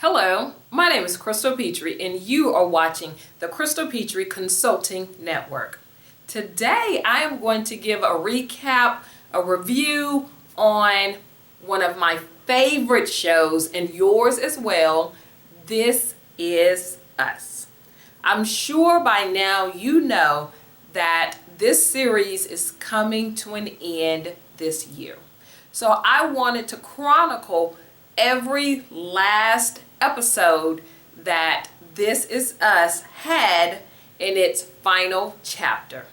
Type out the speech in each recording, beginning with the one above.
Hello, my name is Crystal Petrie and you are watching the Crystal Petrie Consulting Network. Today I am going to give a recap, a review on one of my favorite shows and yours as well, This Is Us. I'm sure by now you know that this series is coming to an end this year. So I wanted to chronicle every last episode that This Is Us had in its final chapter.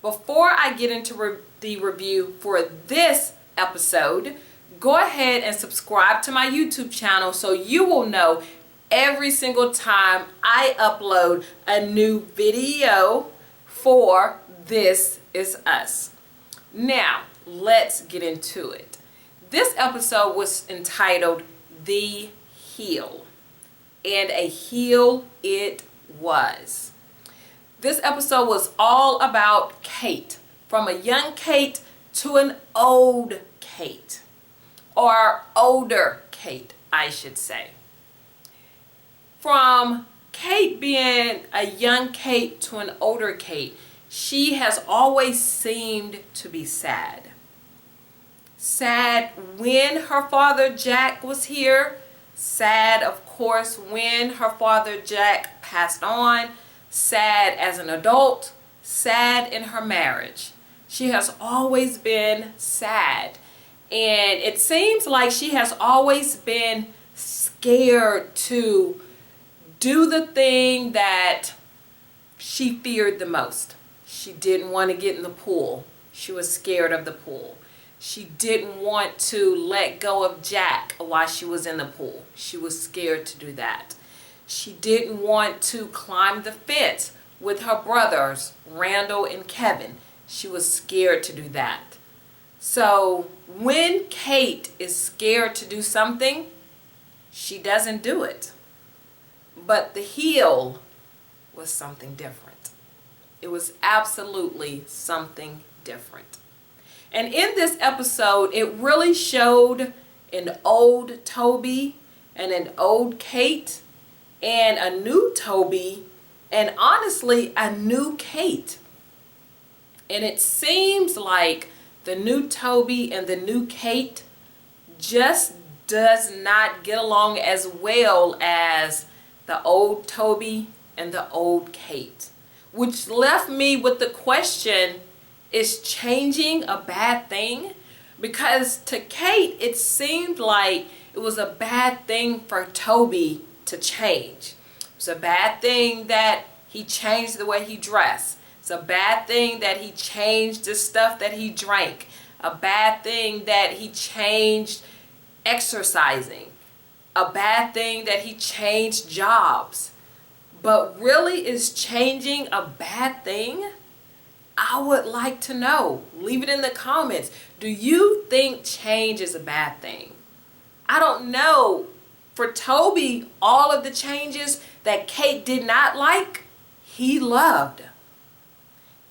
Before I get into the review for this episode, go ahead and subscribe to my YouTube channel so you will know every single time I upload a new video for This Is Us. Now, let's get into it. This episode was entitled The Heel, and a heel it was. This episode was all about Kate, from a young Kate to an old Kate, or older Kate, I should say. From Kate being a young Kate to an older Kate, she has always seemed to be sad. Sad when her father Jack was here. Sad, of course, when her father Jack passed on. Sad as an adult. Sad in her marriage. She has always been sad. And it seems like she has always been scared to do the thing that she feared the most. She didn't want to get in the pool. She was scared of the pool. She didn't want to let go of Jack while she was in the pool. She was scared to do that. She didn't want to climb the fence with her brothers, Randall and Kevin. She was scared to do that. So when Kate is scared to do something, she doesn't do it. But the heel was something different. It was absolutely something different. And in this episode, it really showed an old Toby and an old Kate and a new Toby and honestly a new Kate. And it seems like the new Toby and the new Kate just does not get along as well as the old Toby and the old Kate, which left me with the question, is changing a bad thing? Because to Kate, it seemed like it was a bad thing for Toby to change. It was a bad thing that he changed the way he dressed. It's a bad thing that he changed the stuff that he drank. A bad thing that he changed exercising. A bad thing that he changed jobs. But really, is changing a bad thing? I would like to know. Leave it in the comments. Do you think change is a bad thing? I don't know. For Toby, all of the changes that Kate did not like, he loved.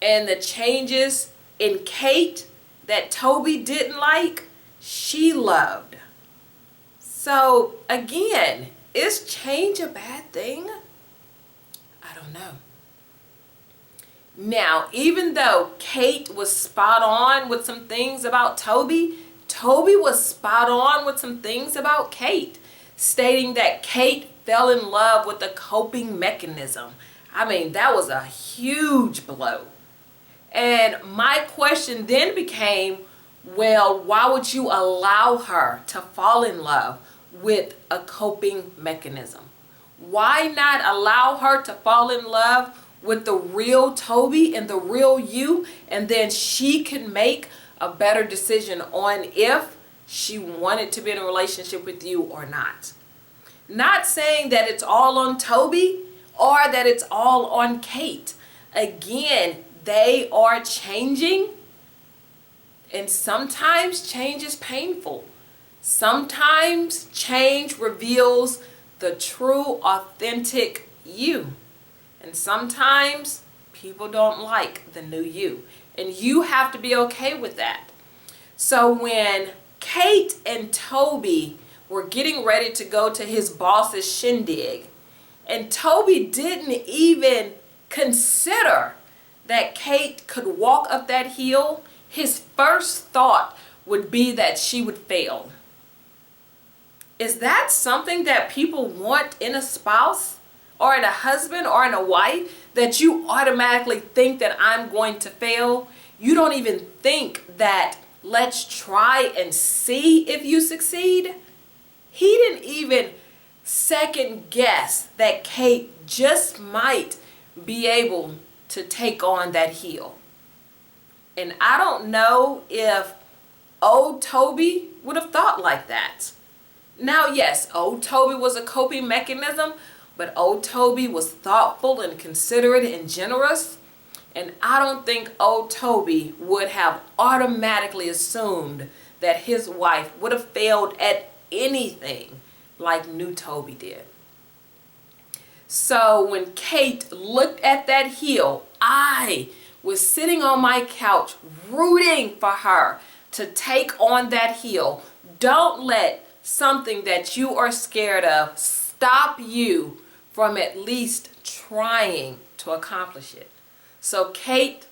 And the changes in Kate that Toby didn't like, she loved. So again, is change a bad thing? I don't know. Now, even though Kate was spot on with some things about Toby, Toby was spot on with some things about Kate, stating that Kate fell in love with a coping mechanism. I mean, that was a huge blow. And my question then became, well, why would you allow her to fall in love with a coping mechanism? Why not allow her to fall in love with the real Toby and the real you, and then she could make a better decision on if she wanted to be in a relationship with you or not? Not saying that it's all on Toby or that it's all on Kate. Again, they are changing, and sometimes change is painful. Sometimes change reveals the true, authentic you. And sometimes people don't like the new you. And you have to be okay with that. So when Kate and Toby were getting ready to go to his boss's shindig. And Toby didn't even consider that Kate could walk up that hill. His first thought would be that she would fail. Is that something that people want in a spouse or in a husband or in a wife? That you automatically think that I'm going to fail? You don't even think that let's try and see if you succeed? He didn't even second guess that Kate just might be able to take on that hill. And I don't know if old Toby would have thought like that. Now, yes, old Toby was a coping mechanism, but old Toby was thoughtful and considerate and generous. And I don't think old Toby would have automatically assumed that his wife would have failed at anything like new Toby did. So when Kate looked at that hill, I was sitting on my couch rooting for her to take on that hill. Don't let something that you are scared of stop you from at least trying to accomplish it. So Kate,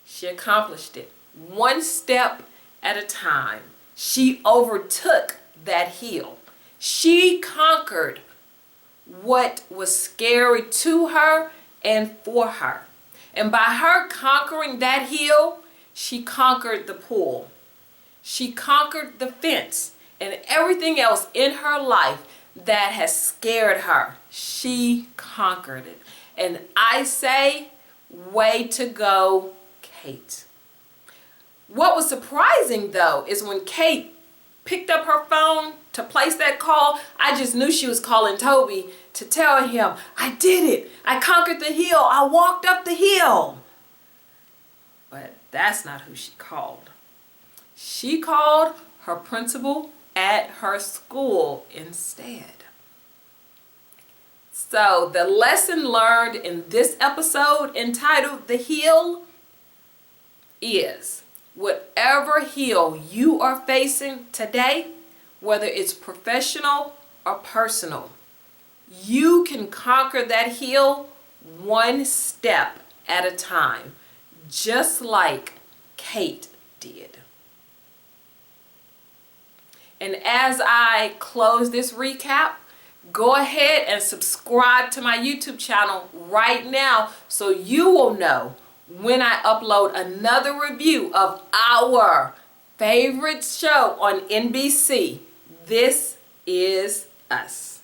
she accomplished it. One step at a time. She overtook that hill. She conquered what was scary to her and for her. And by her conquering that hill, she conquered the pool. She conquered the fence and everything else in her life that has scared her. She conquered it. And I say, way to go, Kate. What was surprising though is when Kate picked up her phone to place that call, I just knew she was calling Toby to tell him, I did it. I conquered the hill. I walked up the hill. But that's not who she called. She called her principal at her school instead. So the lesson learned in this episode entitled The Hill is whatever hill you are facing today, whether it's professional or personal, you can conquer that hill one step at a time, just like Kate did. And as I close this recap, go ahead and subscribe to my YouTube channel right now so you will know when I upload another review of our favorite show on NBC, This Is Us.